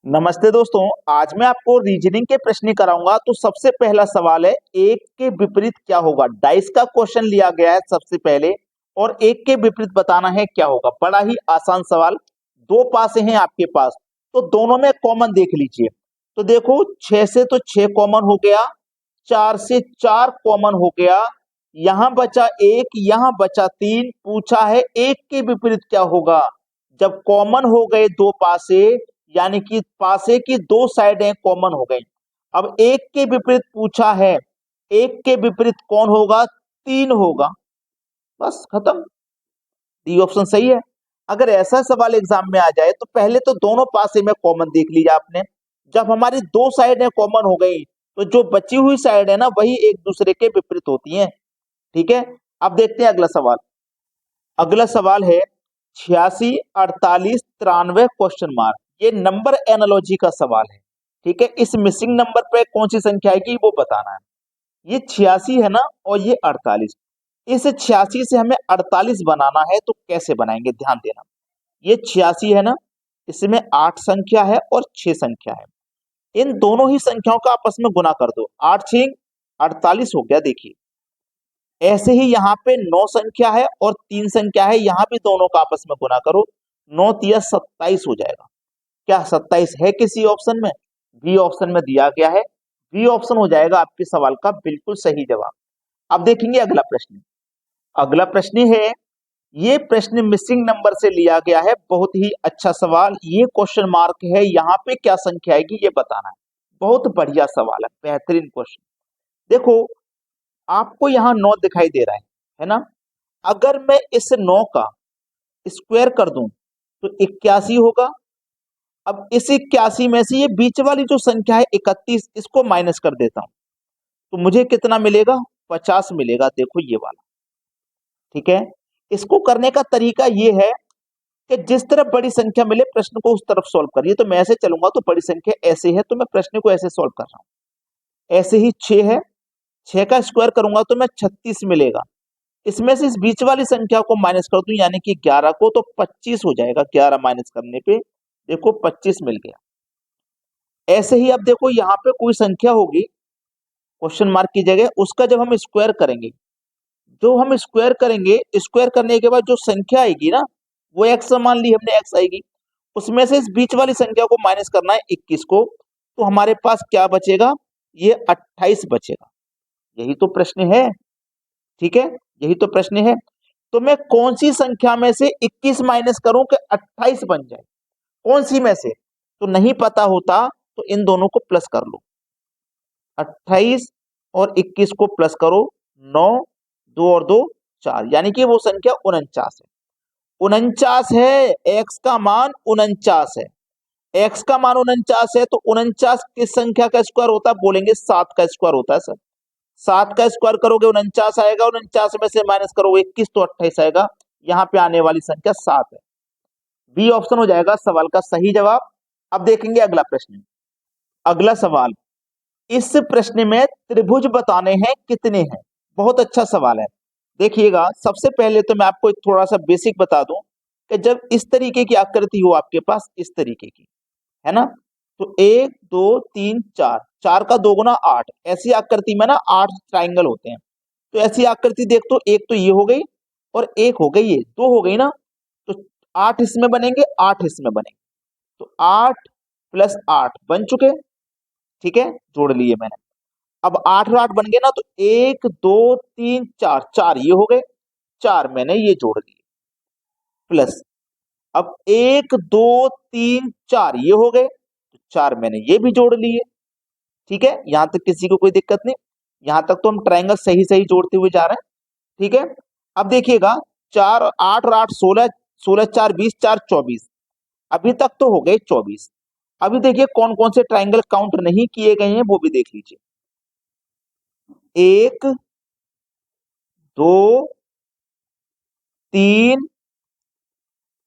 नमस्ते दोस्तों। आज मैं आपको रीजनिंग के प्रश्न कराऊंगा। तो सबसे पहला सवाल है, एक के विपरीत क्या होगा। डाइस का क्वेश्चन लिया गया है सबसे पहले, और एक के विपरीत बताना है क्या होगा। बड़ा ही आसान सवाल। दो पासे हैं आपके पास, तो दोनों में कॉमन देख लीजिए। तो देखो, 6 से तो 6 कॉमन हो गया, 4 से 4 कॉमन हो गया, यहां बचा 1, यहां बचा 3। पूछा है एक के विपरीत क्या होगा। जब कॉमन हो गए दो पासे, यानी कि पासे की दो साइडें कॉमन हो गई। अब एक के विपरीत पूछा है, एक के विपरीत कौन होगा? 3 होगा। बस खत्म। डी ऑप्शन सही है। अगर ऐसा सवाल एग्जाम में आ जाए तो पहले तो दोनों पासे में कॉमन देख लिया आपने। जब हमारी दो साइडें कॉमन हो गई, तो जो बची हुई साइड है ना, वही एक दूसरे के विपरीत होती हैं। ठीक है। अब देखते हैं अगला सवाल। अगला सवाल है 86, 48, 93 क्वेश्चन मार्क। ये नंबर एनालॉजी का सवाल है। ठीक है। इस मिसिंग नंबर पे कौन सी संख्या आएगी वो बताना है। ये 86 है ना, और ये 48। इस 86 से हमें 48 बनाना है, तो कैसे बनाएंगे ध्यान देना। ये 86 है ना, इसमें 8 संख्या है और 6 संख्या है। इन दोनों ही संख्याओं का आपस में गुना कर दो। 8 6 48 हो गया। देखिए, ऐसे ही यहाँ पे 9 संख्या है और 3 संख्या है, यहाँ भी दोनों का आपस में गुना करो। 9 तिया 27 हो जाएगा। क्या 27 है किसी ऑप्शन में? बी ऑप्शन में दिया गया है। बी ऑप्शन हो जाएगा आपके सवाल का बिल्कुल सही जवाब। अब देखेंगे अगला प्रश्न। अगला प्रश्न है, ये प्रश्न मिसिंग नंबर से लिया गया है। बहुत ही अच्छा सवाल। ये क्वेश्चन मार्क है, यहाँ पे क्या संख्या आएगी ये बताना है। बहुत बढ़िया सवाल है, बेहतरीन क्वेश्चन। देखो, आपको यहाँ 9 दिखाई दे रहा है ना। अगर मैं इस 9 का स्क्वायर कर दूं तो 81 होगा। अब इस 81 में से ये बीच वाली जो संख्या है 31, इसको माइनस कर देता हूं, तो मुझे कितना मिलेगा? 50 मिलेगा। देखो ये वाला। ठीक है। इसको करने का तरीका ये है कि जिस तरफ बड़ी संख्या मिले प्रश्न को उस तरफ सॉल्व करिए। तो मैं ऐसे चलूंगा तो बड़ी संख्या ऐसे है, तो मैं प्रश्न को ऐसे सॉल्व कर रहा हूं। ऐसे ही 6 है, 6 का स्क्वायर करूंगा तो मैं 36 मिलेगा। इसमें से इस बीच वाली संख्या को माइनस कर दूं, यानी कि 11 को, तो 25 हो जाएगा। 11 माइनस करने पे देखो 25 मिल गया। ऐसे ही अब देखो, यहाँ पे कोई संख्या होगी क्वेश्चन मार्क की जगह, उसका जब हम स्क्वायर करेंगे, जो हम स्क्वायर करेंगे, स्क्वायर करने के बाद जो संख्या आएगी ना, वो एक्स मान ली हमने, एक्स आएगी। उसमें से इस बीच वाली संख्या को माइनस करना है 21 को, तो हमारे पास क्या बचेगा? ये 28 बचेगा। यही तो प्रश्न है। ठीक है, यही तो प्रश्न है। तो मैं कौन सी संख्या में से 21 माइनस करूं कि 28 बन जाए? कौन सी में से? तो नहीं पता होता तो इन दोनों को प्लस कर लो। 28 और 21 को प्लस करो। 9, 2 और 2 4, यानी कि वो संख्या 49 है। 49 है, एक्स का मान 49 है। एक्स का मान 49 है, तो 49 किस संख्या का स्क्वायर होता है? बोलेंगे 7 का स्क्वायर होता है सर। 7 का स्क्वायर करोगे 49 आएगा, 49 में से माइनस करोगे 21 तो 28 आएगा। यहाँ पे आने वाली संख्या 7 है। बी ऑप्शन हो जाएगा सवाल का सही जवाब। अब देखेंगे अगला प्रश्न। अगला सवाल, इस प्रश्न में त्रिभुज बताने हैं कितने हैं। बहुत अच्छा सवाल है। देखिएगा, सबसे पहले तो मैं आपको एक थोड़ा सा बेसिक बता दूं कि जब इस तरीके की आकृति हो आपके पास, इस तरीके की, है ना, तो 1 2 3 4, 4 का 2 गुना 8, ऐसी आकृति में ना 8 ट्राइंगल होते हैं। तो ऐसी आकृति देख, तो एक तो ये हो गई और एक हो गई, ये 2 हो गई ना। तो 8 इसमें बनेंगे, 8 इसमें बनेंगे, तो 8 प्लस 8 बन चुके। ठीक है, जोड़ लिए मैंने। अब 8 और 8 बन गए ना, तो 1 2 3 4, 4 ये हो गए, 4 मैंने ये जोड़ दिए, प्लस अब 1 2 3 4 ये हो गए, तो 4 मैंने ये भी जोड़ लिए। ठीक है, यहां तक किसी को कोई दिक्कत नहीं। यहां तक तो हम ट्रायंगल सही सही जोड़ते हुए जा रहे हैं। ठीक है। अब देखिएगा, 4 8 और 8 16, 16 4 20, 4 24, अभी तक तो हो गए 24। अभी देखिए कौन कौन से ट्राइंगल काउंट नहीं किए गए हैं वो भी देख लीजिए। 1 2 3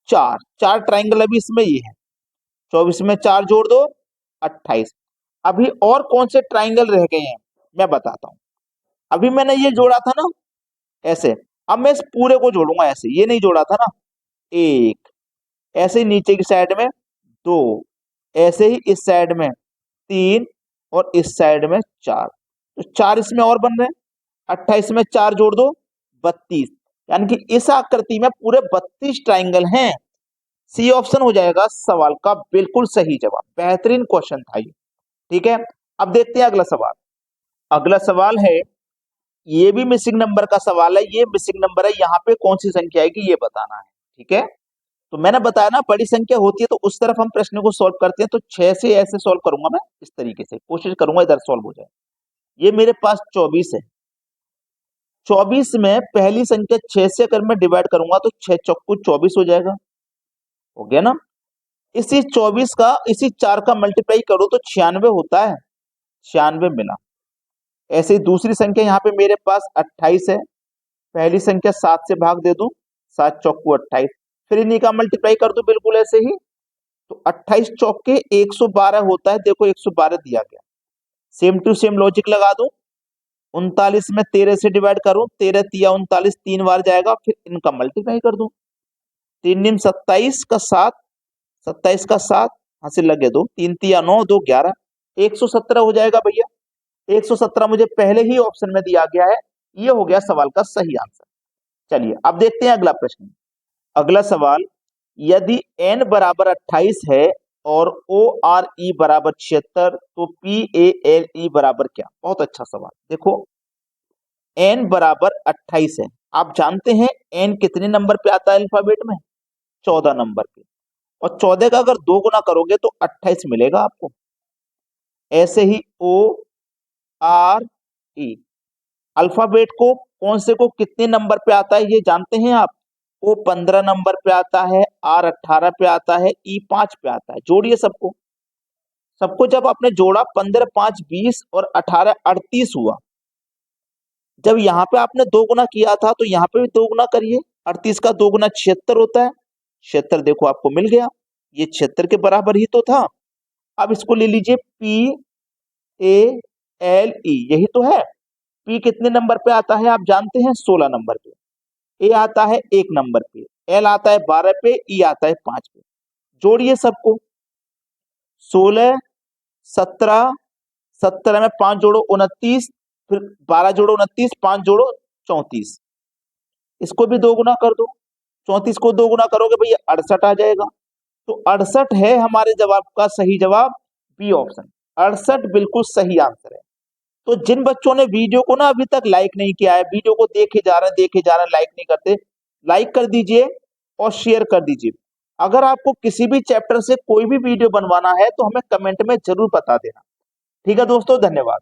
4, 4 ट्राइंगल अभी इसमें ये है। 24 में 4 जोड़ दो, 28। अभी और कौन से ट्राइंगल रह गए हैं मैं बताता हूं। अभी मैंने ये जोड़ा था ना, ऐसे। अब मैं इस पूरे को जोड़ूंगा ऐसे, ये नहीं जोड़ा था ना। 1, ऐसे ही नीचे की साइड में 2, ऐसे ही इस साइड में 3 और इस साइड में 4, तो 4 इसमें और बन रहे हैं। 28 में 4 जोड़ दो 32, यानी कि इस आकृति में पूरे 32 ट्राइंगल हैं। सी ऑप्शन हो जाएगा सवाल का बिल्कुल सही जवाब। बेहतरीन क्वेश्चन था ये। ठीक है, अब देखते हैं अगला सवाल। अगला सवाल है, ये भी मिसिंग नंबर का सवाल है। ये मिसिंग नंबर है, यहाँ पे कौन सी संख्या आएगी ये बताना है। ठीक है, तो मैंने बताया ना बड़ी संख्या होती है तो उस तरफ हम प्रश्न को सॉल्व करते हैं। तो 6 से ऐसे सॉल्व करूंगा मैं, इस तरीके से कोशिश करूंगा इधर सॉल्व हो जाए। ये मेरे पास 24 है। 24 में पहली संख्या 6 से अगर मैं डिवाइड करूंगा तो 6 चौको 24 हो जाएगा। हो गया ना। इसी 24 का इसी 4 का मल्टीप्लाई करो तो 96 होता है। 96 मिला। ऐसे ही दूसरी संख्या यहाँ पे मेरे पास 28 है। पहली संख्या 7 से भाग दे दूं, 7 चौको 28, फिर इन्हीं का मल्टीप्लाई कर दूं बिल्कुल ऐसे ही, तो 28 चौके 112 होता है। देखो 112 दिया गया। सेम टू सेम लॉजिक लगा दूं। 39 में 13 से डिवाइड करूं, 13 तिया 39, 3 बार जाएगा, फिर इनका मल्टीप्लाई कर दूं। 3 दिन 27 का 7, 27 का 7 हासिल लगे 2, 3 तिया 9, 2 11, 117 हो जाएगा भैया। 117 मुझे पहले ही ऑप्शन में दिया गया है। ये हो गया सवाल का सही आंसर। चलिए अब देखते हैं अगला प्रश्न। अगला सवाल, यदि n बराबर 28 है और ORE बराबर 76, तो PALE बराबर क्या? बहुत अच्छा सवाल। देखो n बराबर 28 है। आप जानते हैं n कितने नंबर पे आता है अल्फाबेट में? 14 नंबर पे। और 14 का अगर 2 गुना करोगे तो 28 मिलेगा आपको। ऐसे ही ORE अल्फाबेट को कौन से को कितने नंबर पे आता है ये जानते हैं आप? O 15 नंबर पे आता है, R 18 पे आता है, E 5 पे आता है। जोड़िए सबको। सबको जब आपने जोड़ा 15 5 20 और 18 38 हुआ। जब यहाँ पे आपने 2 गुना किया था तो यहाँ पे भी 2 गुना करिए। 38 का 2 गुना 76 होता है। 76 देखो आपको मिल गया। ये 76 के बराबर ही तो था। अब इसको ले लीजिए PALE, यही तो है। P कितने नंबर पे आता है आप जानते हैं? 16 नंबर पे। A आता है 1 नंबर पे, L आता है 12 पे, E आता है 5 पे। जोड़िए सबको। 16 17, 17 में 5 जोड़ो 29, फिर 12 जोड़ो 29, 5 जोड़ो 34। इसको भी 2 गुना कर दो। 34 को 2 गुना करोगे भैया 68 आ जाएगा। तो 68 है हमारे जवाब का सही जवाब, बी ऑप्शन। 68 बिल्कुल सही आंसर है। तो जिन बच्चों ने वीडियो को ना अभी तक लाइक नहीं किया है, वीडियो को देखे जा रहे हैं लाइक नहीं करते, लाइक कर दीजिए और शेयर कर दीजिए। अगर आपको किसी भी चैप्टर से कोई भी वीडियो बनवाना है तो हमें कमेंट में जरूर बता देना। ठीक है दोस्तों, धन्यवाद।